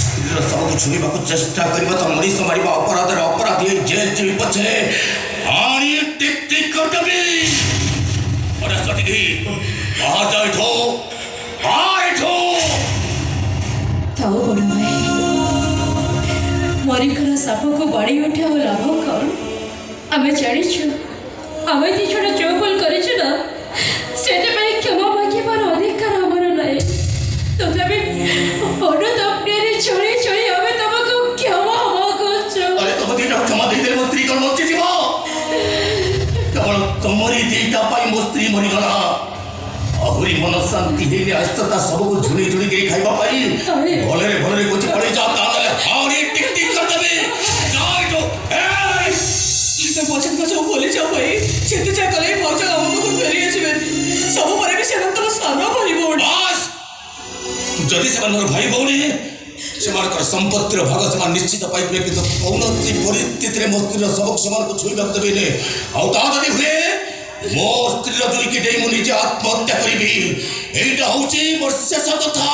स्त्री सबको छुईवा चेष्टा करवा तो मनीष मारिबा अपराध अपराधी जेल जीवी पछे हाणी टिक टिक करदेबी और सती आ जाइठो आइठो थाओ बड़ भाई मरिकर साप को बाड़ी उठा लाभ कौन आम जाचु आम दी छोटा जो भूल कर क्षमा मांगार अधिकार आमर ना तथापि अनुतप्य चढ़ी चढ़ी आम तुमको क्षमा मांगुचु अरे तुम दीटा क्षमा दे दे मो स्त्री कौन बच्ची जीव केवल तुमरी दीटा पाई मो स्त्री मरीगला आहुरी मन शांति हेले आस्तता सबको झुली झुली के खाइबा पाई भले भले कुछ पड़े जा ताले हाड़ी टिक टिक कर देबे जाय तो ए तो वचन को सब बोले जाओ भाई जेते जा कले भौज हमको फेरी आछबे सब परे भी सेनंतर सानो भाई बोल बस जदि से मोर भाई भौणी सेमानकर संपत्तिर भाग से निश्चित पाइबे किंतु कौनसी परिस्थिति मो स्त्री सबक समान को छुईबा देबे ने आ ता जदि हुए मो स्त्री जुई की डेई मु निजे आत्महत्या करिबी एटा होची मोर शेष कथा।